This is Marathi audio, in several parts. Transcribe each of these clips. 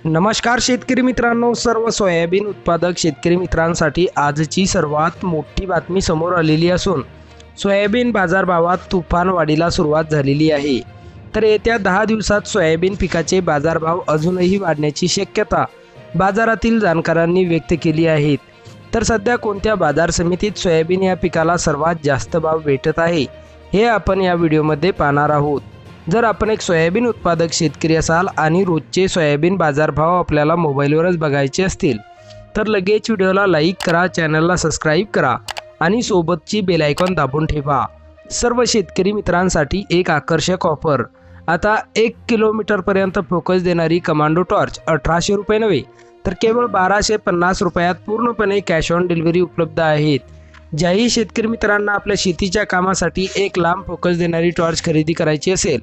नमस्कार शेतकरी मित्रांनो, सर्व सोयाबीन उत्पादक शेतकरी मित्रांसाठी आजची सर्वात मोठी बातमी समोर आलेली असून सोयाबीन बाजारभावात तुफान वाढीला सुरुवात झालेली आहे। तर येत्या 10 दिवसात सोयाबीन पिकाचे बाजारभाव अजूनही वाढण्याची शक्यता बाजारातील जाणकारांनी व्यक्त केली आहे। तर सध्या कोणत्या बाजार समितीत सोयाबीन या पिकाला सर्वात जास्त भाव भेटत आहे हे आपण या व्हिडिओमध्ये पाहणार आहोत। जर आपण एक सोयाबीन उत्पादक शेतकरी असाल आणि रोजचे सोयाबीन बाजारभाव आपल्याला मोबाईलवरच बघायचे असतील तर लगेच व्हिडिओला लाईक करा, चॅनलला सबस्क्राईब करा आणि सोबतची बेल आयकॉन दाबून ठेवा। सर्व शेतकरी मित्रांसाठी एक आकर्षक ऑफर। आता 1 किलोमीटरपर्यंत फोकस देणारी कमांडो टॉर्च 1800 रुपये नव्हे तर केवळ 1250 रुपयात पूर्णपणे कॅश ऑन डिलिव्हरी उपलब्ध आहेत। ज्याही शेतकरी मित्रांना आपल्या शेतीच्या कामासाठी एक लांब फोकस देणारी टॉर्च खरेदी करायची असेल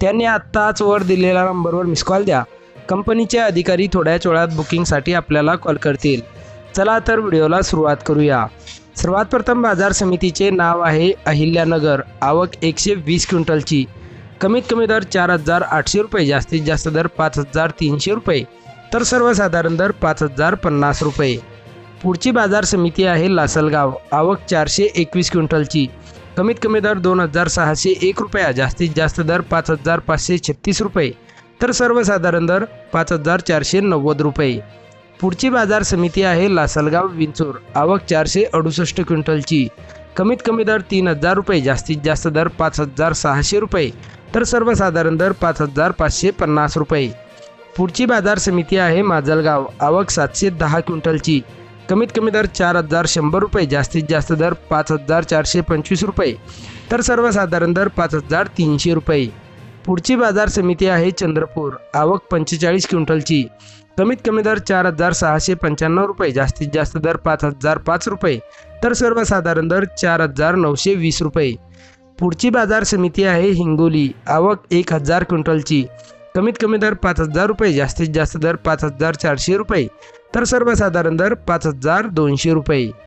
त्यांनी आत्ताच वर दिलेल्या नंबरवर मिस कॉल द्या। कंपनीचे अधिकारी थोड्याच वेळात बुकिंगसाठी आपल्याला कॉल करतील। चला तर व्हिडिओला सुरुवात करूया। सर्वात प्रथम बाजार समितीचे नाव आहे अहिल्यानगर। आवक 120 क्विंटलची। कमीत कमी दर 4800 रुपये, जास्तीत जास्त दर 5300 रुपये तर सर्वसाधारण दर 5050 रुपये। पुढची बाजार समिती आहे लासलगाव। आवक 421 क्विंटलची। कमीत कमी दर 2601 रुपया, जास्तीत जास्त दर 5536 रुपये तर सर्वसाधारण दर 5490 रुपये। पुढची बाजार समिती आहे लासलगाव विंचूर। आवक 468 क्विंटलची। कमीत कमी दर 3000 रुपये, जास्तीत जास्त दर 5600 रुपये तर सर्वसाधारण दर 5550 रुपये। पुढची बाजार समिती आहे माजलगाव। आवक 710 क्विंटलची। कमीत कमी दर 4100 रुपये, जास्तीत जास्त दर 5425 रुपये तर सर्वसाधारण दर 5300 रुपये। पुढची बाजार समिती आहे चंद्रपूर। आवक 45 क्विंटलची। कमीत कमी दर 4695 रुपये, जास्तीत जास्त दर 5005 रुपये तर सर्वसाधारण दर 4920 रुपये। पुढची बाजार समिती आहे हिंगोली। आवक 1000 क्विंटलची। कमीत कमी दर 5000 रुपये, जास्तीत जास्त दर 5400 रुपये तर सर्वसाधारण दर 5200 रुपये।